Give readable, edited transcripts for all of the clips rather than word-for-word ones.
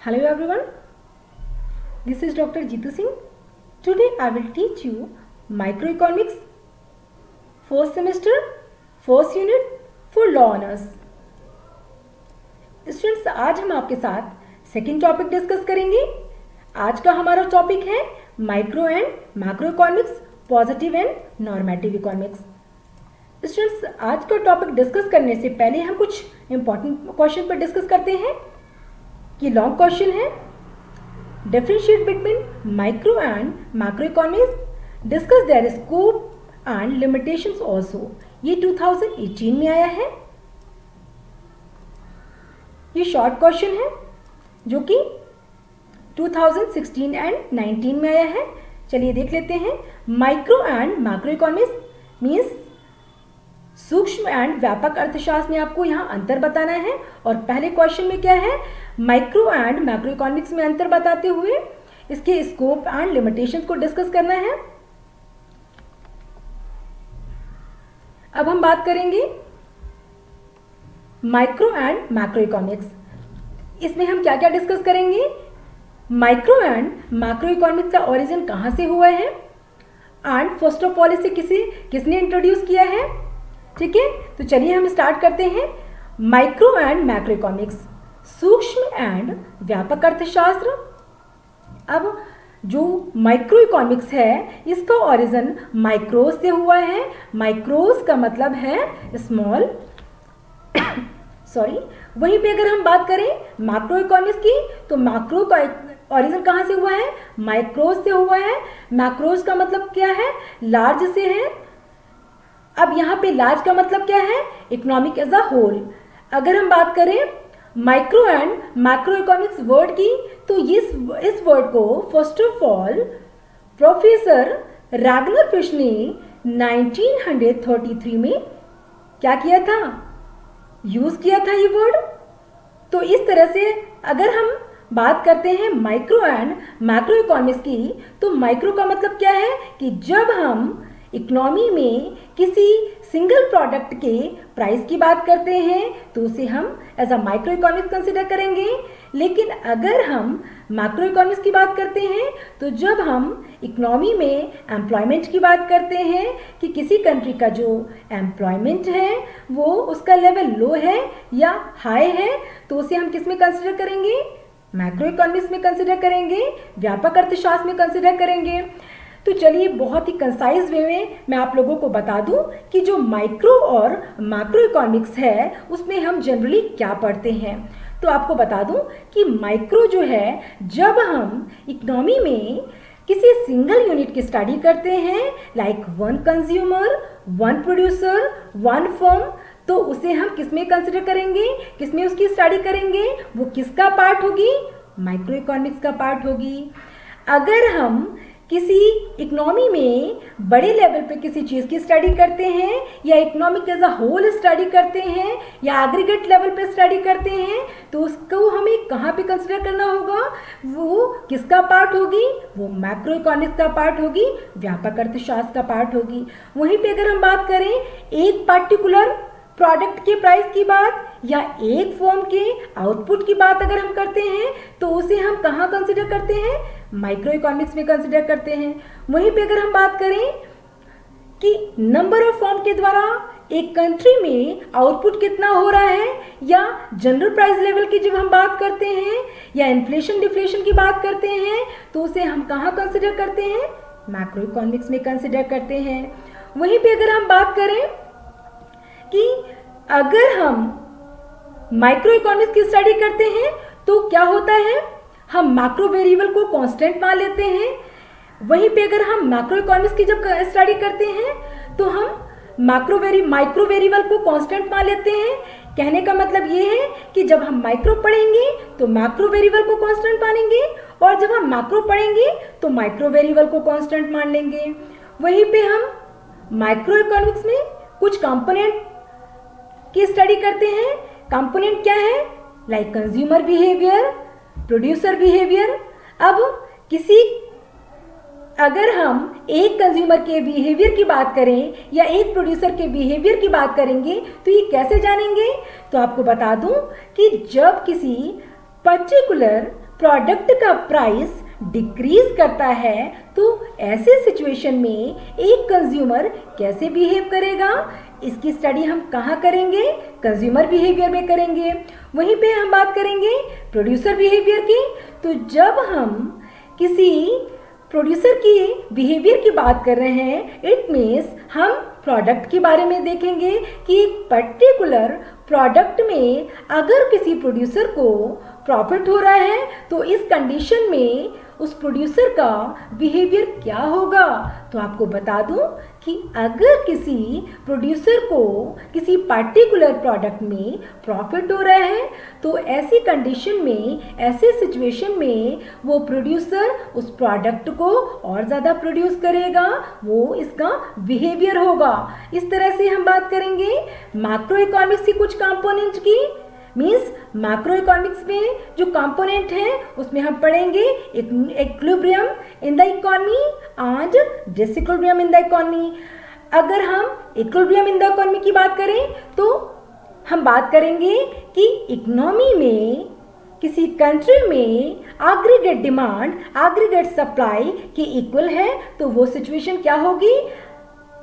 Hello everyone, this is Dr. Jitu Singh. Today I will teach you microeconomics, first semester, first unit for law honors. Students, आज हम आपके साथ second topic discuss करेंगे. आज का हमारा टॉपिक है micro and macro economics, positive and normative economics. Students, आज का टॉपिक डिस्कस करने से पहले हम कुछ इंपॉर्टेंट क्वेश्चन पर डिस्कस करते हैं. ये लॉन्ग क्वेश्चन है. Differentiate between micro and macro economics, discuss their scope and limitations also. ये 2018 में आया है. ये शॉर्ट क्वेश्चन है जो कि 2016 एंड 19 में आया है. चलिए देख लेते हैं. Micro and macro economics means सूक्ष्म एंड व्यापक अर्थशास्त्र में आपको यहाँ अंतर बताना है. और पहले क्वेश्चन में क्या है, माइक्रो एंड मैक्रो इकोनॉमिक्स में अंतर बताते हुए इसके स्कोप एंड लिमिटेशंस को डिस्कस करना है. अब हम बात करेंगे माइक्रो एंड मैक्रो इकोनॉमिक्स. इसमें हम क्या क्या डिस्कस करेंगे. माइक्रो एंड मैक्रो इकोनॉमिक्स का ओरिजिन कहाँ से हुआ है एंड फर्स्ट ऑफ ऑल इसे किसने इंट्रोड्यूस किया है. ठीक है, तो चलिए हम स्टार्ट करते हैं. माइक्रो एंड मैक्रो इकोनॉमिक्स, सूक्ष्म एंड व्यापक अर्थशास्त्र. अब जो माइक्रो इकोनॉमिक्स है इसका ओरिजिन माइक्रोस से हुआ है. माइक्रोस का मतलब है स्मॉल सॉरी. वहीं पे अगर हम बात करें मैक्रो इकोनॉमिक्स की, तो मैक्रो का ओरिजिन कहाँ से हुआ है, माइक्रोस से हुआ है. मैक्रोस का मतलब क्या है, लार्ज से है. अब यहाँ पे लार्ज का मतलब क्या है, इकोनॉमिक एज अ होल. अगर हम बात करें micro and macro economics word की, तो इस वर्ड को first of all professor Ragnar fish ने 1933 में क्या किया था, यूज किया था ये वर्ड. तो इस तरह से अगर हम बात करते हैं माइक्रो एंड मैक्रो इकोनॉमिक्स की, तो माइक्रो का मतलब क्या है कि जब हम इकोनॉमी में किसी सिंगल प्रोडक्ट के प्राइस की बात करते हैं तो उसे हम as a micro economics consider करेंगे. लेकिन अगर हम मैक्रो इकोनॉमिक्स की बात करते हैं तो जब हम इकोनॉमी में एम्प्लॉयमेंट की बात करते हैं कि किसी कंट्री का जो एम्प्लॉयमेंट है वो उसका लेवल लो है या हाई है, तो उसे हम किस में कंसिडर करेंगे, मैक्रो इकोनॉमिक्स में कंसिडर करेंगे, व्यापक अर्थशास्त्र में कंसिडर करेंगे. तो चलिए बहुत ही कंसाइज वे में मैं आप लोगों को बता दूं कि जो माइक्रो और मैक्रो इकोनॉमिक्स है उसमें हम जनरली क्या पढ़ते हैं. तो आपको बता दूं कि माइक्रो जो है, जब हम इकोनॉमी में किसी सिंगल यूनिट की स्टडी करते हैं, like one consumer, one producer, one firm, तो उसे हम किस में कंसिडर करेंगे, किस में उसकी स्टडी करेंगे, वो किसका पार्ट होगी, माइक्रो इकोनॉमिक्स का पार्ट होगी. अगर हम किसी इकोनॉमी में बड़े लेवल पे किसी चीज़ की स्टडी करते हैं या economic as a whole study करते हैं या एग्रीगेट लेवल पे स्टडी करते हैं, तो उसको हमें कहाँ पे कंसिडर करना होगा, वो किसका पार्ट होगी, वो मैक्रो इकोनॉमिक्स का पार्ट होगी, व्यापक अर्थशास्त्र का पार्ट होगी. वहीं पे अगर हम बात करें एक पार्टिकुलर प्रोडक्ट के प्राइस की बात या एक फर्म के आउटपुट की बात अगर हम करते हैं तो उसे हम कहाँ कंसिडर करते हैं, माइक्रो इकोनॉमिक्स में कंसिडर करते हैं. वहीं पे अगर हम बात करें कि नंबर ऑफ फर्म के द्वारा एक कंट्री में आउटपुट कितना हो रहा है या जनरल प्राइस लेवल की जब हम बात करते हैं या इन्फ्लेशन डिफ्लेशन की बात करते हैं, तो उसे हम कहाँ कंसिडर करते हैं, मैक्रो इकोनॉमिक्स में कंसिडर करते हैं. वहीं पे अगर हम बात करें कि अगर हम माइक्रो इकोनॉमिक्स की स्टडी करते हैं तो क्या होता है, हम मैक्रो वेरिएबल को कांस्टेंट मान लेते हैं. वहीं पे अगर हम मैक्रो इकोनॉमिक्स की जब स्टडी करते हैं तो हम माइक्रो वेरिएबल को कांस्टेंट मान लेते हैं. कहने का मतलब ये है कि जब हम माइक्रो पढ़ेंगे तो मैक्रो वेरिएबल को कांस्टेंट मानेंगे और जब हम मैक्रो पढ़ेंगे तो माइक्रो वेरिएबल को कांस्टेंट मान लेंगे. वहीं पे हम माइक्रो इकोनॉमिक्स में कुछ कंपोनेंट की स्टडी करते हैं. कंपोनेंट क्या है, like consumer behaviour, producer behaviour. अब अगर हम एक कंज्यूमर के बिहेवियर की बात करें या एक प्रोड्यूसर के बिहेवियर की बात करेंगे तो ये कैसे जानेंगे. तो आपको बता दूं कि जब किसी पर्टिकुलर प्रोडक्ट का प्राइस डिक्रीज करता है तो ऐसे सिचुएशन में एक कंज्यूमर कैसे बिहेव करेगा, इसकी स्टडी हम कहाँ करेंगे, कंज्यूमर बिहेवियर में करेंगे। वहीं पे हम बात करेंगे प्रोड्यूसर बिहेवियर की। तो जब हम किसी प्रोड्यूसर की बिहेवियर की बात कर रहे हैं, इट मीन्स हम प्रोडक्ट के बारे में देखेंगे कि एक पर्टिकुलर प्रोडक्ट में अगर किसी प्रोड्यूसर को प्रॉफिट हो रहा है तो इस कंडीशन में उस प्रोड्यूसर का बिहेवियर क्या होगा। तो आपको बता दूं कि अगर किसी प्रोड्यूसर को किसी पर्टिकुलर प्रोडक्ट में प्रॉफिट हो रहा है तो ऐसी कंडीशन में, ऐसे सिचुएशन में वो प्रोड्यूसर उस प्रोडक्ट को और ज़्यादा प्रोड्यूस करेगा, वो इसका बिहेवियर होगा। इस तरह से हम बात करेंगे मैक्रो इकोनॉमिक्स की कुछ कंपोनेंट की। मीन्स मैक्रो इकोनॉमिक्स में जो कंपोनेंट है उसमें हम पढ़ेंगे equilibrium in the economy and disequilibrium in the economy. अगर हम इक्विलिब्रियम इन द इकोनॉमी की बात करें तो हम बात करेंगे कि इकोनॉमी में किसी कंट्री में एग्रीगेट डिमांड एग्रीगेट सप्लाई के इक्वल है तो वो सिचुएशन क्या होगी,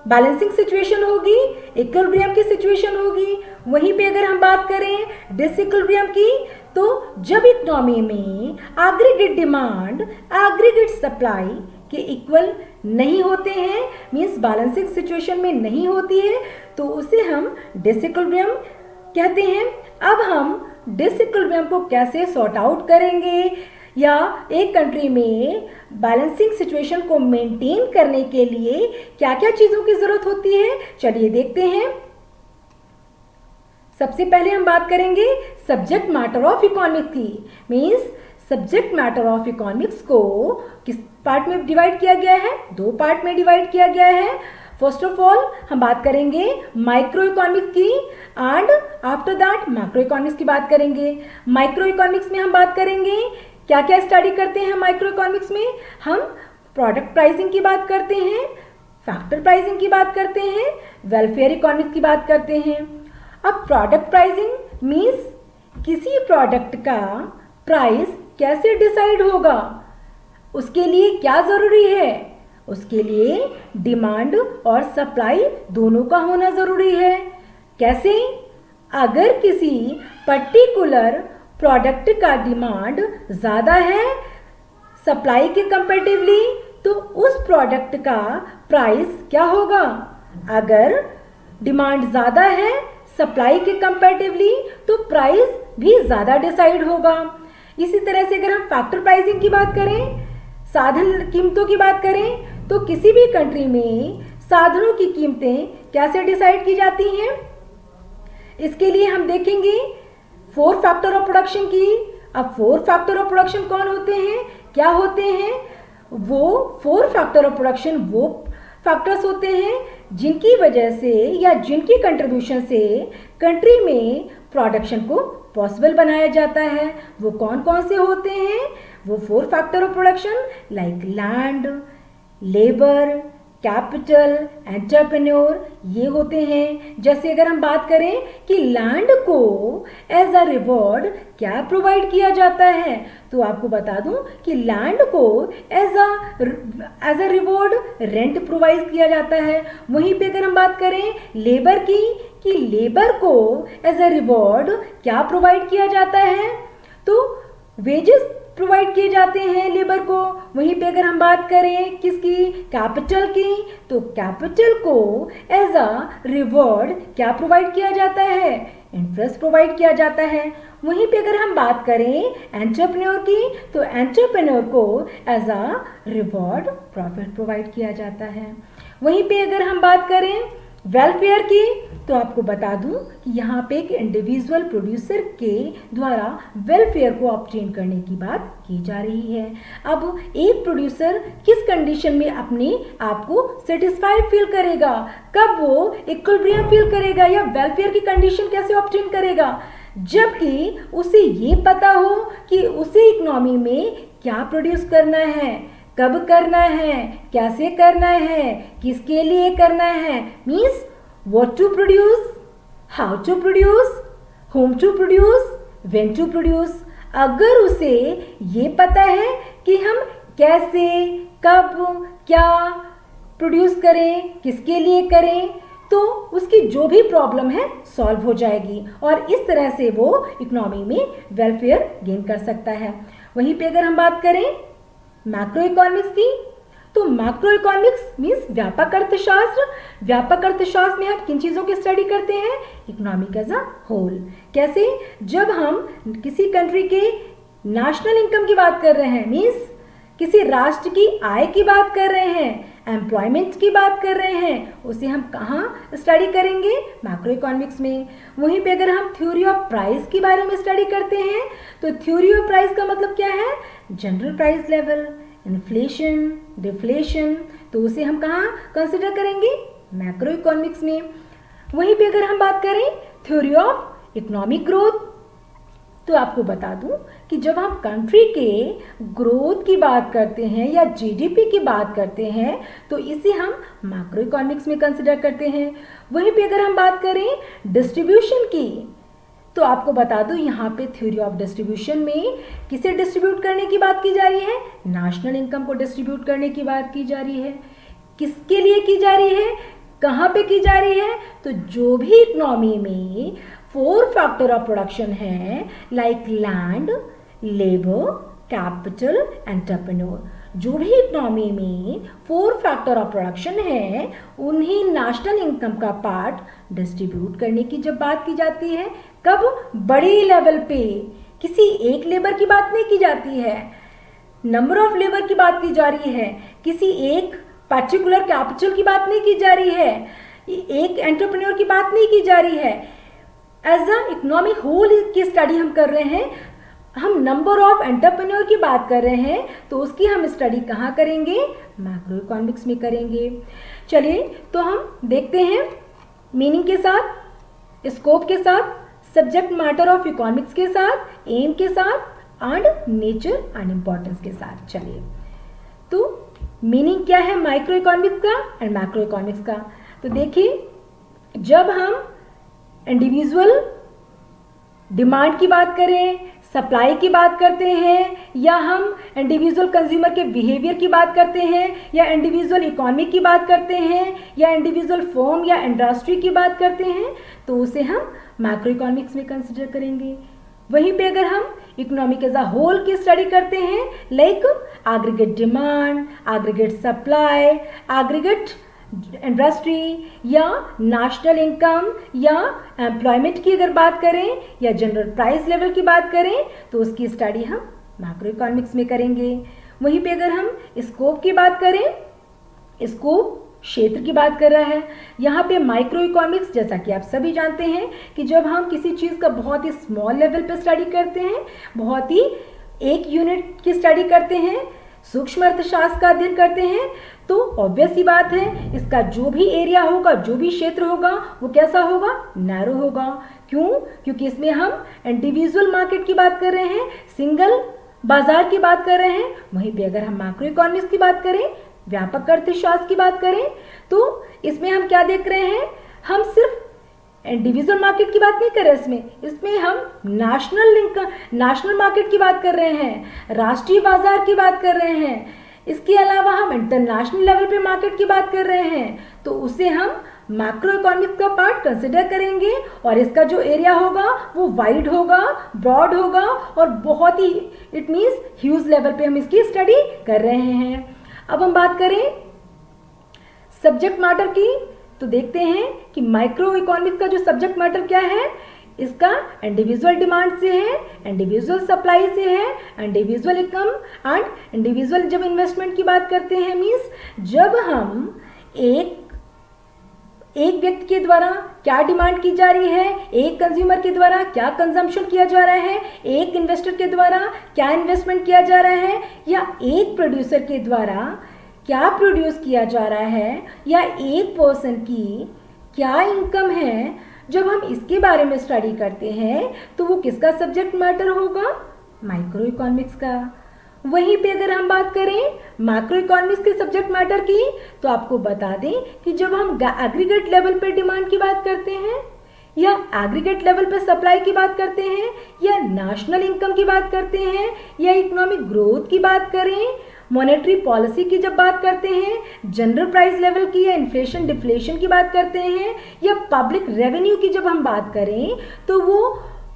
बैलेंसिंग सिचुएशन होगी, इक्विलिब्रियम की सिचुएशन होगी। वहीं पे अगर हम बात करें डिसइक्विलिब्रियम की तो जब इकोनॉमी में एग्रीगेट डिमांड एग्रीगेट सप्लाई के इक्वल नहीं होते हैं, मीन्स बैलेंसिंग सिचुएशन में नहीं होती है, तो उसे हम डिसइक्विलिब्रियम कहते हैं। अब हम डिसइक्विलिब्रियम को कैसे सॉर्ट आउट करेंगे या एक कंट्री में बैलेंसिंग सिचुएशन को मेंटेन करने के लिए क्या क्या चीज़ों की ज़रूरत होती है, चलिए देखते हैं। सबसे पहले हम बात करेंगे सब्जेक्ट मैटर ऑफ इकोनॉमिक्स की। Means subject matter of economics को किस पार्ट में डिवाइड किया गया है, दो पार्ट में डिवाइड किया गया है। फर्स्ट ऑफ ऑल हम बात करेंगे माइक्रो इकोनॉमिक्स की and after that macro economics की बात करेंगे। माइक्रो इकोनॉमिक्स में हम बात करेंगे क्या क्या स्टडी करते हैं माइक्रो इकोनॉमिक्स में, हम प्रोडक्ट प्राइसिंग की बात करते हैं, फैक्टर प्राइसिंग की बात करते हैं, वेलफेयर इकोनॉमिक्स की बात करते हैं। अब प्रोडक्ट प्राइसिंग मीन्स किसी प्रोडक्ट का प्राइस कैसे डिसाइड होगा, उसके लिए क्या ज़रूरी है, उसके लिए डिमांड और सप्लाई दोनों का होना ज़रूरी है। कैसे, अगर किसी पर्टिकुलर प्रोडक्ट का डिमांड ज़्यादा है सप्लाई के कंपैरेटिवली तो उस प्रोडक्ट का प्राइस क्या होगा। अगर डिमांड ज़्यादा है सप्लाई के कंपैरेटिवली तो प्राइस भी ज़्यादा डिसाइड होगा। इसी तरह से अगर हम फैक्टर प्राइसिंग की बात करें, साधन कीमतों की बात करें, तो किसी भी कंट्री में साधनों की कीमतें कैसे डिसाइड की जाती हैं, इसके लिए हम देखेंगे 4 फैक्टर ऑफ प्रोडक्शन की। अब 4 फैक्टर ऑफ प्रोडक्शन कौन होते हैं, क्या होते हैं, वो 4 फैक्टर ऑफ प्रोडक्शन वो फैक्टर्स होते हैं जिनकी वजह से या जिनकी कंट्रीब्यूशन से कंट्री में प्रोडक्शन को पॉसिबल बनाया जाता है। वो कौन कौन से होते हैं, वो 4 factor of production like land, labour, capital, entrepreneur, ये होते हैं। जैसे अगर हम बात करें कि लैंड को एज अ रिवॉर्ड क्या प्रोवाइड किया जाता है, तो आपको बता दूं कि लैंड को as a reward rent provide किया जाता है। वहीं पे अगर हम बात करें लेबर की, कि लेबर को एज अ रिवॉर्ड क्या प्रोवाइड किया जाता है, तो वेजेस प्रोवाइड किए जाते हैं लेबर को। वहीं पे अगर हम बात करें किसकी, कैपिटल की, तो कैपिटल को एज अ रिवॉर्ड क्या प्रोवाइड किया जाता है, इंटरेस्ट प्रोवाइड किया जाता है। वहीं पे अगर हम बात करें एंटरप्रेन्योर की, तो एंटरप्रेन्योर को as a reward profit provide किया जाता है। वहीं पे अगर हम बात करें वेलफेयर की, तो आपको बता दूं कि यहाँ पे एक इंडिविजुअल प्रोड्यूसर के द्वारा वेलफेयर को ऑब्टेन करने की बात की जा रही है। अब एक प्रोड्यूसर किस कंडीशन में अपने आप को सेटिस्फाइड फील करेगा, कब वो इक्विलिब्रियम फील करेगा या वेलफेयर की कंडीशन कैसे ऑब्टेन करेगा, जबकि उसे ये पता हो कि उसे इकोनॉमी में क्या प्रोड्यूस करना है, कब करना है, कैसे करना है, किसके लिए करना है। Means what to produce, how to produce, whom to produce, when to produce। अगर उसे ये पता है कि हम कैसे, कब, क्या प्रोड्यूस करें, किसके लिए करें, तो उसकी जो भी प्रॉब्लम है सॉल्व हो जाएगी और इस तरह से वो इकोनॉमी में वेलफेयर गेन कर सकता है। वहीं पे अगर हम बात करें मैक्रो इकोनॉमिक्स की, तो मैक्रो इकोनॉमिक्स मीन्स व्यापक अर्थशास्त्र। व्यापक अर्थशास्त्र में हम किन चीज़ों की स्टडी करते हैं? Economic as a whole. कैसे? जब हम किसी कंट्री के नेशनल इनकम की बात कर रहे हैं, मीन्स किसी राष्ट्र की आय की बात कर रहे हैं, एम्प्लॉयमेंट की बात कर रहे हैं, उसे हम कहाँ स्टडी करेंगे? मैक्रो इकोनॉमिक्स में। वहीं पे अगर हम थ्योरी ऑफ प्राइस के बारे में स्टडी करते हैं, तो थ्योरी ऑफ प्राइस का मतलब क्या है? General price level, inflation, deflation, तो उसे हम कहाँ कंसिडर करेंगे? मैक्रो इकोनॉमिक्स में। वहीं पे अगर हम बात करें थ्योरी ऑफ इकोनॉमिक ग्रोथ, तो आपको बता दूं कि जब हम कंट्री के ग्रोथ की बात करते हैं या जीडीपी की बात करते हैं, तो इसे हम मैक्रो इकोनॉमिक्स में कंसिडर करते हैं। वहीं पे अगर हम बात करें डिस्ट्रीब्यूशन की, तो आपको बता दूं यहाँ पे थ्योरी ऑफ डिस्ट्रीब्यूशन में किसे डिस्ट्रीब्यूट करने की बात की जा रही है? नेशनल इनकम को डिस्ट्रीब्यूट करने की बात की जा रही है। किसके लिए की जा रही है? कहाँ पे की जा रही है? तो जो भी इकोनॉमी में 4 फैक्टर ऑफ प्रोडक्शन है, like land, labour, capital, entrepreneur, जो भी इकोनॉमी में 4 फैक्टर ऑफ प्रोडक्शन है, उन्हीं नेशनल इनकम का पार्ट डिस्ट्रीब्यूट करने की जब बात की जाती है, कब? बड़ी लेवल पे। किसी एक लेबर की बात नहीं की जाती है, नंबर ऑफ लेबर की बात की जा रही है, किसी एक पर्टिकुलर कैपिटल की बात नहीं की जा रही है, एक एंटरप्रेन्योर की बात नहीं की जा रही है। एज अ इकोनॉमिक होल की स्टडी हम कर रहे हैं, हम नंबर ऑफ एंटरप्रेन्योर की बात कर रहे हैं, तो उसकी हम स्टडी कहाँ करेंगे? मैक्रो इकोनॉमिक्स में करेंगे। चलिए तो हम देखते हैं मीनिंग के साथ, स्कोप के साथ, सब्जेक्ट मैटर ऑफ इकोनॉमिक्स के साथ, एम के साथ एंड नेचर एंड इम्पोर्टेंस के साथ। चलिए तो मीनिंग क्या है माइक्रो इकोनॉमिक्स का एंड मैक्रो इकोनॉमिक्स का? तो देखिए, जब हम इंडिविजुअल डिमांड की बात करें, सप्लाई की बात करते हैं, या हम इंडिविजुअल कंज्यूमर के बिहेवियर की बात करते हैं, या इंडिविजुअल इकोनॉमी की बात करते हैं, या इंडिविजुअल फर्म या इंडस्ट्री की बात करते हैं, तो उसे हम मैक्रो इकोनॉमिक्स में कंसिडर करेंगे। वहीं पे अगर हम इकोनॉमिक एज अ होल की स्टडी करते हैं, like aggregate demand, aggregate supply, aggregate industry, या नेशनल इनकम, या एम्प्लॉयमेंट की अगर बात करें, या जनरल प्राइस लेवल की बात करें, तो उसकी स्टडी हम मैक्रो इकोनॉमिक्स में करेंगे। वहीं पे अगर हम स्कोप की बात करें, स्कोप क्षेत्र की बात कर रहा है। यहाँ पे माइक्रो इकोनॉमिक्स, जैसा कि आप सभी जानते हैं कि जब हम किसी चीज़ का बहुत ही स्मॉल लेवल पे स्टडी करते हैं, बहुत ही एक यूनिट की स्टडी करते हैं, सूक्ष्म अर्थशास्त्र का अध्ययन करते हैं, तो ऑब्वियस ही बात है इसका जो भी एरिया होगा, जो भी क्षेत्र होगा, वो कैसा होगा? नैरो होगा। क्यों? क्योंकि इसमें हम इंडिविजुअल मार्केट की बात कर रहे हैं, सिंगल बाजार की बात कर रहे हैं। वहीं पे अगर हम मैक्रो इकोनॉमिक्स की बात करें, व्यापक अर्थशास्त्र की बात करें, तो इसमें हम क्या देख रहे हैं? हम सिर्फ इंडिविजुअल मार्केट की बात नहीं कर रहे, इसमें हम नेशनल मार्केट की बात कर रहे हैं, राष्ट्रीय बाजार की बात कर रहे हैं, इसके अलावा हम इंटरनेशनल लेवल पे मार्केट की बात कर रहे हैं, तो उसे हम मैक्रो इकोनॉमिक्स का पार्ट कंसिडर करेंगे और इसका जो एरिया होगा वो वाइड होगा, ब्रॉड होगा और बहुत ही इट मीन्स ह्यूज लेवल पे हम इसकी स्टडी कर रहे हैं। अब हम बात करें सब्जेक्ट मैटर की, तो देखते हैं कि माइक्रो इकोनॉमिक्स का जो सब्जेक्ट मैटर क्या है, इसका इंडिविजुअल डिमांड से है, इंडिविजुअल सप्लाई से है, इंडिविजुअल इनकम एंड इंडिविजुअल जब इन्वेस्टमेंट की बात करते हैं, मीन्स जब हम एक व्यक्ति के द्वारा क्या डिमांड की जा रही है, एक कंज्यूमर के द्वारा क्या कंजम्पशन किया जा रहा है, एक इन्वेस्टर के द्वारा क्या इन्वेस्टमेंट किया जा रहा है, या एक प्रोड्यूसर के द्वारा क्या प्रोड्यूस किया जा रहा है, या एक पर्सन की क्या इनकम है, जब हम इसके बारे में स्टडी करते हैं तो वो किसका सब्जेक्ट मैटर होगा? माइक्रो इकोनॉमिक्स का। वहीं पे अगर हम बात करें मैक्रो इकोनॉमिक्स के सब्जेक्ट मैटर की, तो आपको बता दें कि जब हम एग्रीगेट लेवल पे डिमांड की बात करते हैं, या एग्रीगेट लेवल पे सप्लाई की बात करते हैं, या नेशनल इनकम की बात करते हैं, या इकोनॉमिक ग्रोथ की बात करें, मॉनेटरी पॉलिसी की जब बात करते हैं, जनरल प्राइस लेवल की या इन्फ्लेशन डिफ्लेशन की बात करते हैं, या पब्लिक रेवेन्यू की जब हम बात करें तो वो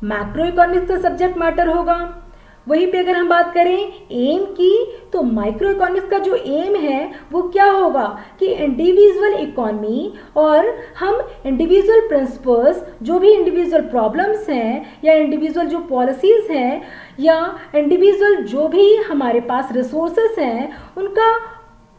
मैक्रो इकोनॉमिक्स का सब्जेक्ट मैटर होगा। वहीं पे अगर हम बात करें एम की, तो माइक्रो इकोनॉमिक्स का जो एम है वो क्या होगा कि इंडिविजुअल इकोनॉमी और हम इंडिविजुअल प्रिंसिपल्स, जो भी इंडिविजुअल प्रॉब्लम्स हैं या इंडिविजुअल जो पॉलिसीज़ हैं या इंडिविजुअल जो भी हमारे पास रिसोर्सेस हैं, उनका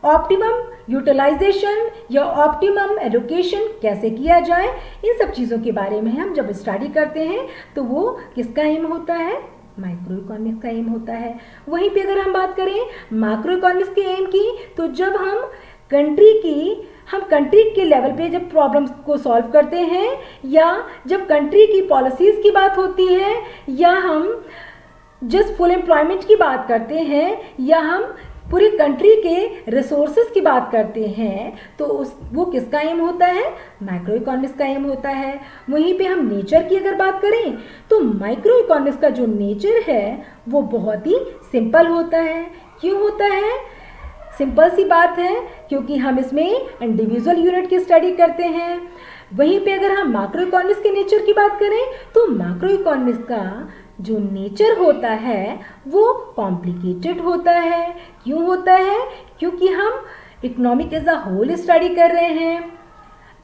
ऑप्टिमम यूटिलाइजेशन या ऑप्टिमम एलोकेशन कैसे किया जाए, इन सब चीज़ों के बारे में हम जब स्टडी करते हैं तो वो किसका एम होता है, माइक्रो इकोनॉमिक्स का एम होता है। वहीं पे अगर हम बात करें मैक्रो इकोनॉमिक्स के एम की, तो जब हम कंट्री के लेवल पे जब प्रॉब्लम्स को सॉल्व करते हैं, या जब कंट्री की पॉलिसीज़ की बात होती है, या हम जस्ट फुल एम्प्लॉयमेंट की बात करते हैं, या हम पूरी कंट्री के रिसोर्सेज की बात करते हैं, तो वो किसका एम होता है, माइक्रो इकोनॉमिक्स का एम होता है। वहीं पे हम नेचर की अगर बात करें तो माइक्रो इकोनॉमिक्स का जो नेचर है वो बहुत ही सिंपल होता है। क्यों होता है? सिंपल सी बात है, क्योंकि हम इसमें इंडिविजुअल यूनिट की स्टडी करते हैं। वहीं पे अगर हम मैक्रो इकोनॉमिक्स के नेचर की बात करें तो मैक्रो इकोनॉमिक्स का जो नेचर होता है वो कॉम्प्लिकेटेड होता है। क्यों होता है? क्योंकि हम economic as a whole study कर रहे हैं।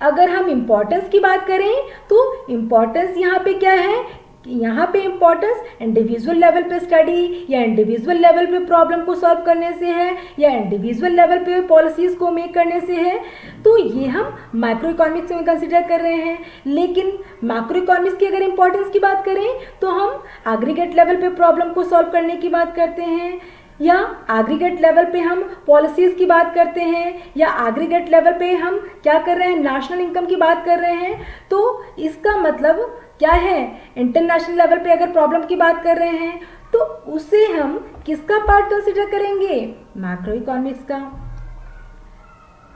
अगर हम इम्पोर्टेंस की बात करें तो इम्पोर्टेंस यहाँ पे क्या है, यहाँ पे इम्पोर्टेंस इंडिविजुअल लेवल पे स्टडी या इंडिविजुअल लेवल पे प्रॉब्लम को सॉल्व करने से है, या इंडिविजुअल लेवल पे पॉलिसीज़ को मेक करने से है, तो ये हम माइक्रो इकोनॉमिक्स में कंसिडर कर रहे हैं। लेकिन मैक्रो इकोनॉमिक्स की अगर इम्पोर्टेंस की बात करें तो हम एग्रीगेट लेवल पे प्रॉब्लम को सॉल्व करने की बात करते हैं, या एग्रीगेट लेवल पे हम पॉलिसीज़ की बात करते हैं, या एग्रीगेट लेवल पे हम क्या कर रहे हैं, नेशनल इनकम की बात कर रहे हैं। तो इसका मतलब क्या है, इंटरनेशनल लेवल पे अगर प्रॉब्लम की बात कर रहे हैं तो उसे हम किसका पार्ट कंसिडर करेंगे, मैक्रो इकोनॉमिक्स का।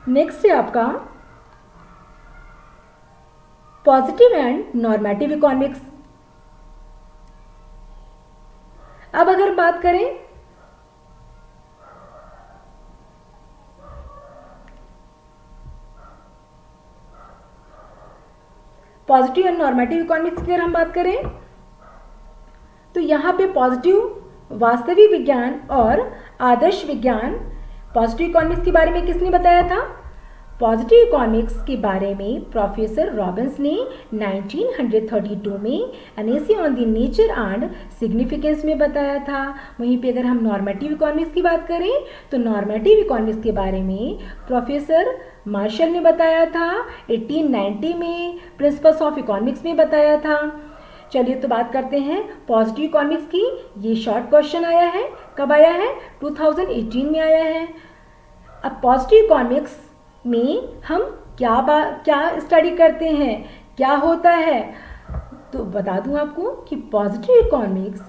नेक्स्ट है आपका पॉजिटिव एंड नॉर्मेटिव इकोनॉमिक्स। अब अगर बात करें पॉजिटिव एंड नॉर्मेटिव इकोनॉमिक्स की अगर हम बात करें तो यहाँ पे पॉजिटिव वास्तविक विज्ञान और आदर्श विज्ञान। पॉजिटिव इकोनॉमिक्स के बारे में किसने बताया था? पॉजिटिव इकोनॉमिक्स के बारे में प्रोफेसर रॉबिन्स ने 1932 में an essay on the nature and significance में बताया था। वहीं पे अगर हम नॉर्मेटिव इकोनॉमिक्स की बात करें तो नॉर्मेटिव इकोनॉमिक्स के बारे में प्रोफेसर मार्शल ने बताया था, 1890 में प्रिंसिपल्स ऑफ इकोनॉमिक्स में बताया था। चलिए तो बात करते हैं पॉजिटिव इकोनॉमिक्स की। ये शॉर्ट क्वेश्चन आया है, कब आया है? 2018 में आया है। अब पॉजिटिव इकोनॉमिक्स में हम क्या स्टडी करते हैं, क्या होता है? तो बता दूं आपको कि पॉजिटिव इकोनॉमिक्स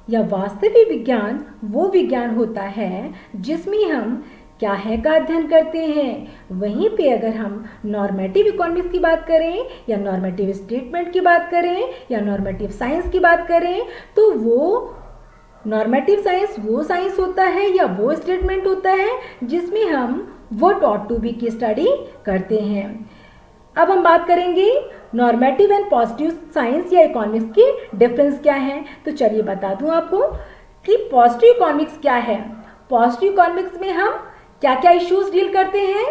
या वास्तविक विज्ञान वो विज्ञान होता है जिसमें हम क्या है का अध्ययन करते हैं। वहीं पे अगर हम नॉर्मेटिव इकोनॉमिक्स की बात करें या नॉर्मेटिव स्टेटमेंट की बात करें या नॉर्मेटिव साइंस की बात करें तो वो नॉर्मेटिव साइंस वो साइंस होता है या वो स्टेटमेंट होता है जिसमें हम व्हाट ऑट टू बी की स्टडी करते हैं। अब हम बात करेंगे नॉर्मेटिव एंड पॉजिटिव साइंस या इकोनॉमिक्स की डिफरेंस क्या है। तो चलिए बता दूं आपको कि पॉजिटिव इकोनॉमिक्स क्या है। पॉजिटिव इकोनॉमिक्स में हम क्या क्या इश्यूज डील करते हैं।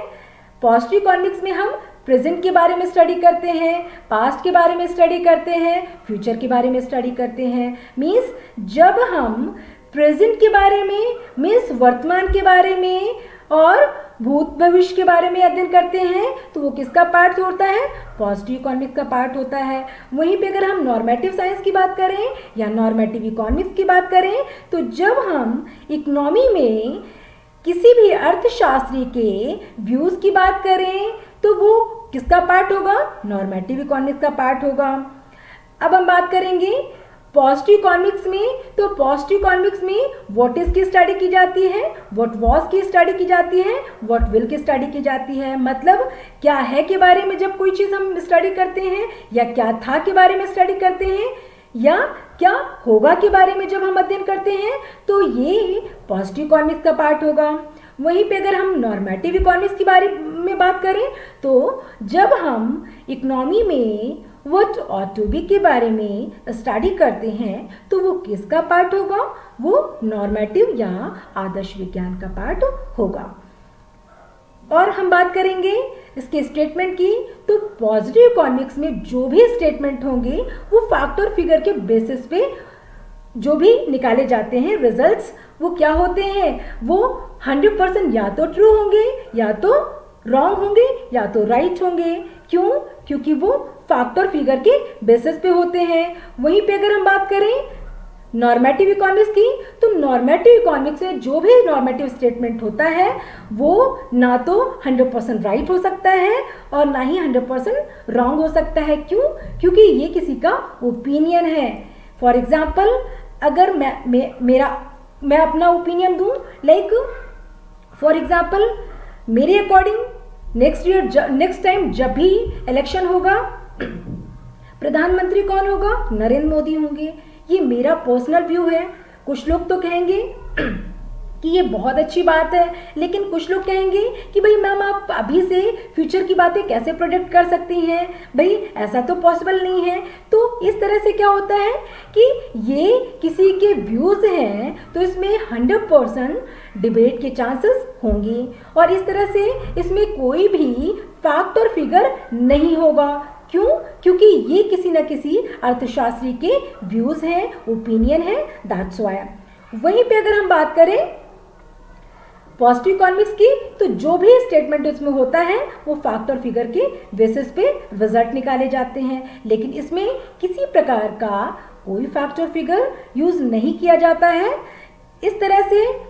पॉजिटिव इकोनॉमिक्स में हम प्रेजेंट के बारे में स्टडी करते हैं, पास्ट के बारे में स्टडी करते हैं, फ्यूचर के बारे में स्टडी करते हैं। मीन्स जब हम प्रेजेंट के बारे में, मीन्स वर्तमान के बारे में और भूत भविष्य के बारे में अध्ययन करते हैं तो वो किसका पार्ट होता है? पॉजिटिव इकोनॉमिक्स का पार्ट होता है। वहीं पे अगर हम नॉर्मेटिव साइंस की बात करें या नॉर्मेटिव इकोनॉमिक्स की बात करें तो जब हम इकोनॉमी में किसी भी अर्थशास्त्री के व्यूज़ की बात करें तो वो किसका पार्ट होगा? नॉर्मेटिव इकोनॉमिक्स का पार्ट होगा। अब हम बात करेंगे पॉजिटिव इकोनॉमिक्स में व्हाट इज की स्टडी की जाती है, व्हाट वाज की स्टडी की जाती है, व्हाट विल की स्टडी की जाती है। मतलब क्या है के बारे में जब कोई चीज़ हम स्टडी करते हैं, या क्या था के बारे में स्टडी करते हैं, या क्या होगा के बारे में जब हम अध्ययन करते हैं, तो ये पॉजिटिव इकोनॉमिक्स का पार्ट होगा। वहीं पे अगर हम नॉर्मेटिव इकोनॉमिक्स के बारे में बात करें, तो जब हम इकोनॉमी में व्हाट ऑट टू बी के बारे में स्टडी करते हैं, तो वो किसका पार्ट होगा, वो नॉर्मेटिव या आदर्श विज्ञान का पार्ट होगा। और हम बात करेंगे इसके स्टेटमेंट की, तो पॉजिटिव इकोनॉमिक्स में जो भी स्टेटमेंट होंगे वो फैक्ट और फिगर के बेसिस पे जो भी निकाले जाते हैं रिजल्ट्स, वो क्या होते हैं, वो 100% या तो ट्रू होंगे, या तो रॉन्ग होंगे, या तो राइट होंगे। क्यों? क्योंकि वो फैक्ट और फिगर के बेसिस पे होते हैं। वहीं पे अगर हम बात करें नॉर्मेटिव इकोनॉमिक्स की, तो नॉर्मेटिव इकोनॉमिक्स में जो भी नॉर्मेटिव स्टेटमेंट होता है वो ना तो 100% राइट हो सकता है और ना ही 100% रॉन्ग हो सकता है। क्यों? क्योंकि ये किसी का ओपिनियन है। फॉर एग्जाम्पल, अगर मैं अपना ओपिनियन दूं, लाइक फॉर एग्जाम्पल मेरे अकॉर्डिंग नेक्स्ट टाइम जब भी इलेक्शन होगा, प्रधानमंत्री कौन होगा, नरेंद्र मोदी होंगे। ये मेरा पर्सनल व्यू है। कुछ लोग तो कहेंगे कि ये बहुत अच्छी बात है, लेकिन कुछ लोग कहेंगे कि भाई मैम आप अभी से फ्यूचर की बातें कैसे प्रोडिक्ट कर सकती हैं, भाई ऐसा तो पॉसिबल नहीं है। तो इस तरह से क्या होता है कि ये किसी के व्यूज़ हैं, तो इसमें 100% डिबेट के चांसेस होंगे, और इस तरह से इसमें कोई भी फैक्ट और फिगर नहीं होगा। क्यों? क्योंकि ये किसी न किसी अर्थशास्त्री के व्यूज़ हैं, ओपिनियन है, दैट्स व्हाई। वहीं पे अगर हम बात करें पॉजिटिव इकोनॉमिक्स की, तो जो भी स्टेटमेंट इसमें होता है वो फैक्ट और फिगर के बेसिस पे रिजल्ट निकाले जाते हैं, लेकिन इसमें किसी प्रकार का कोई फैक्ट और फिगर यूज़ नहीं किया जाता है। इस तरह से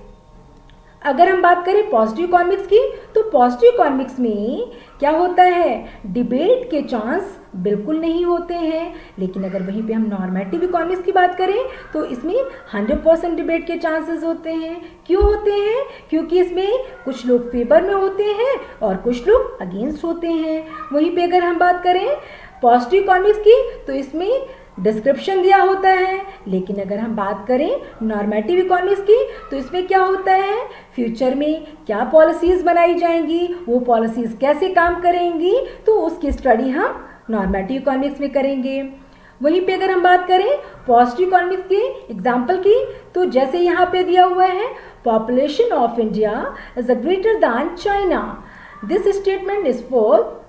अगर हम बात करें पॉजिटिव इकोनॉमिक्स की, तो पॉजिटिव इकोनॉमिक्स में क्या होता है, डिबेट के चांस बिल्कुल नहीं होते हैं। लेकिन अगर वहीं पे हम नॉर्मेटिव इकोनॉमिक्स की बात करें, तो इसमें 100% डिबेट के चांसेस होते हैं। क्यों होते हैं? क्योंकि इसमें कुछ लोग फेवर में होते हैं और कुछ लोग अगेंस्ट होते हैं। वहीं पे अगर हम बात करें पॉजिटिव इकोनॉमिक्स की, तो इसमें डिस्क्रिप्शन दिया होता है। लेकिन अगर हम बात करें नॉर्मेटिव इकोनॉमिक्स की, तो इसमें क्या होता है, फ्यूचर में क्या पॉलिसीज़ बनाई जाएंगी, वो पॉलिसीज़ कैसे काम करेंगी, तो उसकी स्टडी हम नॉर्मेटिव इकोनॉमिक्स में करेंगे। वहीं पे अगर हम बात करें पॉजिटिव इकोनॉमिक्स के एग्जाम्पल की, तो जैसे यहाँ पे दिया हुआ है, population of India is greater than China, this statement is for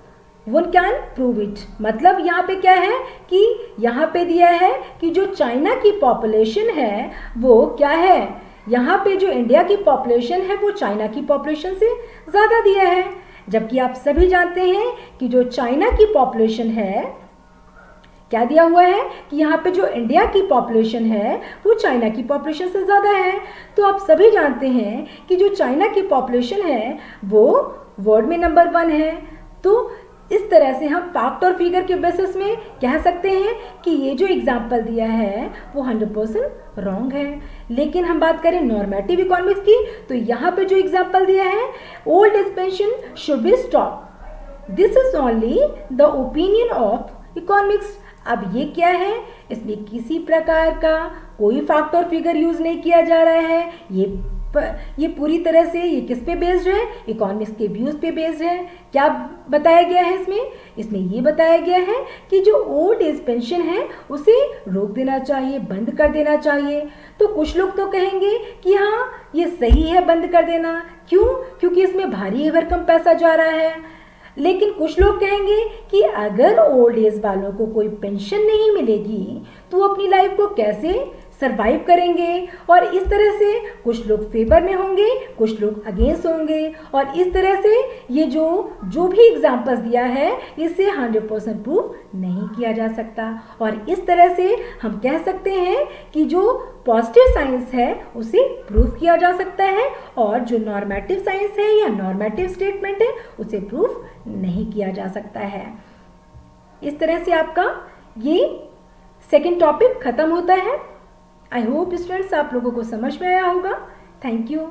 one can prove it. मतलब यहाँ पे क्या है कि यहाँ पे दिया है कि जो चाइना की पॉपुलेशन है वो क्या है, यहाँ पे जो इंडिया की पॉपुलेशन है वो चाइना की पॉपुलेशन से ज़्यादा दिया है। जबकि आप सभी जानते हैं कि जो चाइना की पॉपुलेशन है, क्या दिया हुआ है कि यहाँ पे जो इंडिया की पॉपुलेशन है वो चाइना की पॉपुलेशन से ज़्यादा है। तो आप सभी जानते हैं कि जो चाइना की पॉपुलेशन है वो वर्ल्ड में नंबर 1 है। तो इस तरह से हम फैक्ट और फिगर के बेसिस में कह सकते हैं कि ये जो एग्जाम्पल दिया है वो 100% रॉन्ग है। लेकिन हम बात करें नॉर्मेटिव इकोनॉमिक्स की, तो यहाँ पे जो एग्जाम्पल दिया है, old age pension should be stop, this is only the opinion of economics. अब ये क्या है, इसमें किसी प्रकार का कोई फैक्ट और फिगर यूज नहीं किया जा रहा है। ये पूरी तरह से ये किस पे बेस्ड है, इकोनॉमिक्स के व्यूज पे बेस्ड है। क्या बताया गया है इसमें ये बताया गया है कि जो ओल्ड एज पेंशन है उसे रोक देना चाहिए, बंद कर देना चाहिए। तो कुछ लोग तो कहेंगे कि हाँ ये सही है बंद कर देना, क्यों? क्योंकि इसमें भारी भरकम पैसा जा रहा है। लेकिन कुछ लोग कहेंगे कि अगर ओल्ड एज वालों को कोई पेंशन नहीं मिलेगी तो वो अपनी लाइफ को कैसे सरवाइव करेंगे। और इस तरह से कुछ लोग फेवर में होंगे, कुछ लोग अगेंस्ट होंगे। और इस तरह से ये जो भी एग्जाम्पल्स दिया है इसे 100% प्रूव नहीं किया जा सकता। और इस तरह से हम कह सकते हैं कि जो पॉजिटिव साइंस है उसे प्रूव किया जा सकता है, और जो नॉर्मेटिव साइंस है या नॉर्मेटिव स्टेटमेंट है उसे प्रूव नहीं किया जा सकता है। इस तरह से आपका ये सेकेंड टॉपिक ख़त्म होता है। आई होप स्टूडेंट्स आप लोगों को समझ में आया होगा। Thank you.